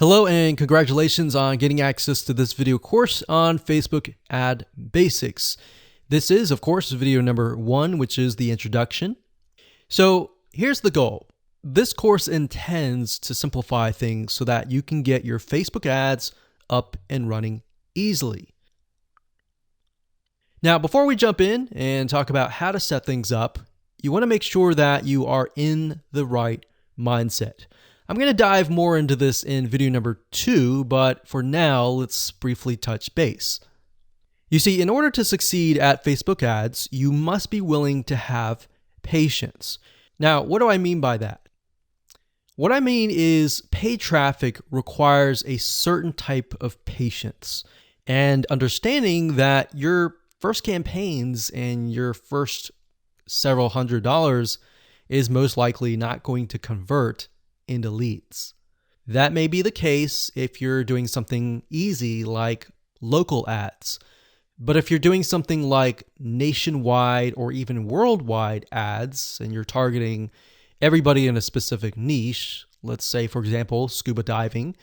Hello and congratulations on getting access to this video course on Facebook Ad Basics. This is, of course, video number 1, which is the introduction. So here's the goal. This course intends to simplify things so that you can get your Facebook ads up and running easily. Now, before we jump in and talk about how to set things up, you want to make sure that you are in the right mindset. I'm going to dive more into this in video number 2, but for now, let's briefly touch base. You see, in order to succeed at Facebook ads, you must be willing to have patience. Now, what do I mean by that? What I mean is paid traffic requires a certain type of patience and understanding that your first campaigns and your first several $100s is most likely not going to convert into leads. That may be the case if you're doing something easy like local ads. But if you're doing something like nationwide or even worldwide ads and you're targeting everybody in a specific niche, let's say, for example, scuba diving,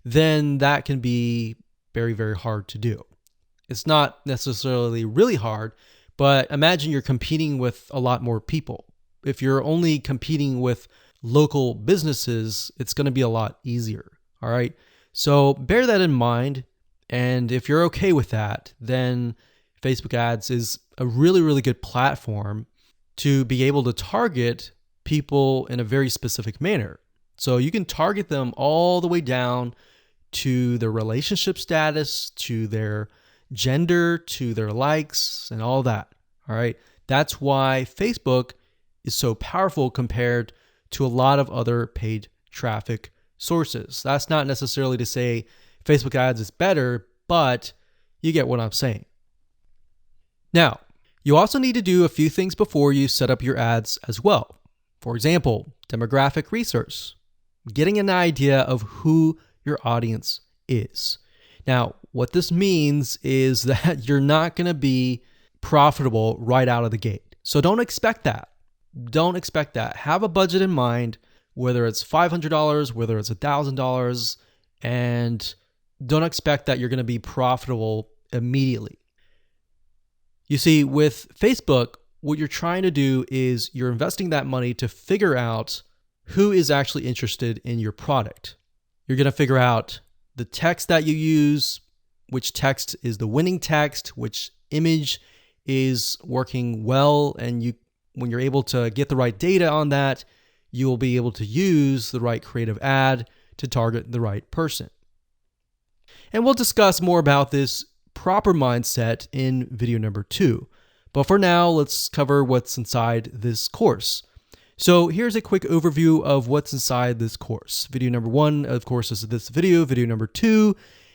then that can be very, very hard to do. It's not necessarily really hard, but imagine you're competing with a lot more people. If you're only competing with local businesses, it's going to be a lot easier. All right. So bear that in mind. And if you're okay with that, then Facebook ads is a really, really good platform to be able to target people in a very specific manner. So you can target them all the way down to their relationship status, to their gender, to their likes, and all that. All right. That's why Facebook is so powerful compared to a lot of other paid traffic sources. That's not necessarily to say Facebook ads is better, but you get what I'm saying. Now, you also need to do a few things before you set up your ads as well. For example, demographic research, getting an idea of who your audience is. Now, what this means is that you're not going to be profitable right out of the gate. So don't expect that. Don't expect that. Have a budget in mind, whether it's $500, whether it's $1,000, and don't expect that you're going to be profitable immediately. You see, with Facebook, what you're trying to do is you're investing that money to figure out who is actually interested in your product. You're going to figure out the text that you use, which text is the winning text, which image is working well, and when you're able to get the right data on that, you will be able to use the right creative ad to target the right person. And we'll discuss more about this proper mindset in video number 2. But for now, let's cover what's inside this course. So here's a quick overview of what's inside this course. Video number 1, of course, is this video. Video number 2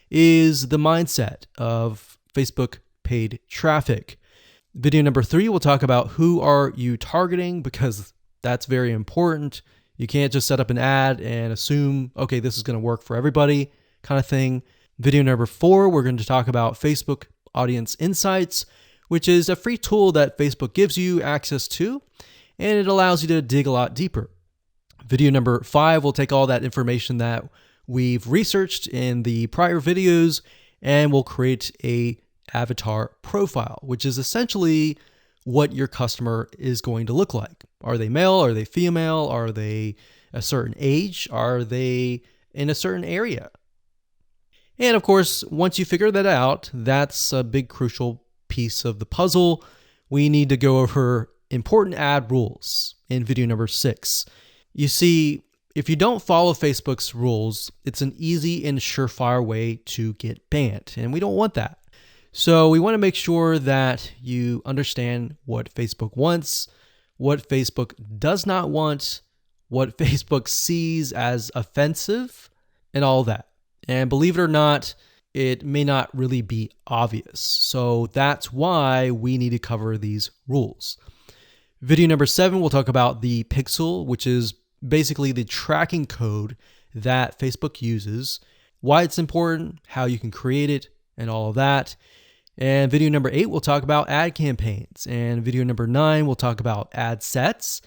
is the mindset of Facebook paid traffic. Video number 3, we'll talk about who are you targeting, because that's very important. You can't just set up an ad and assume, okay, this is going to work for everybody kind of thing. Video number 4, we're going to talk about Facebook Audience Insights, which is a free tool that Facebook gives you access to, and it allows you to dig a lot deeper. Video number 5, we'll take all that information that we've researched in the prior videos, and we'll create a avatar profile, which is essentially what your customer is going to look like. Are they male? Are they female? Are they a certain age? Are they in a certain area? And of course, once you figure that out, that's a big crucial piece of the puzzle. We need to go over important ad rules in video number 6. You see, if you don't follow Facebook's rules, it's an easy and surefire way to get banned, and we don't want that. So we want to make sure that you understand what Facebook wants, what Facebook does not want, what Facebook sees as offensive, and all that. And believe it or not, it may not really be obvious. So that's why we need to cover these rules. Video number 7, we'll talk about the pixel, which is basically the tracking code that Facebook uses, why it's important, how you can create it, and all of that. And video number 8, we'll talk about ad campaigns. And video number 9, we'll talk about ad sets,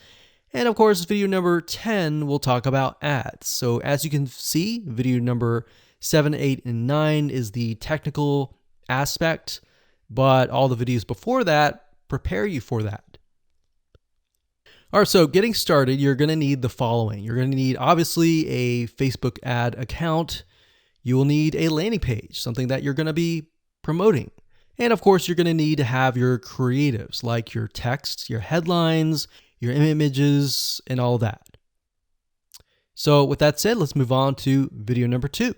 And of course, video number 10, we'll talk about ads. So as you can see, video number 7, 8, and 9 is the technical aspect, but all the videos before that prepare you for that. All right, so getting started, you're going to need the following. You're going to need, obviously, a Facebook ad account. You will need a landing page, something that you're going to be promoting. And of course, you're going to need to have your creatives, like your text, your headlines, your images, and all that. So with that said, let's move on to video number 2.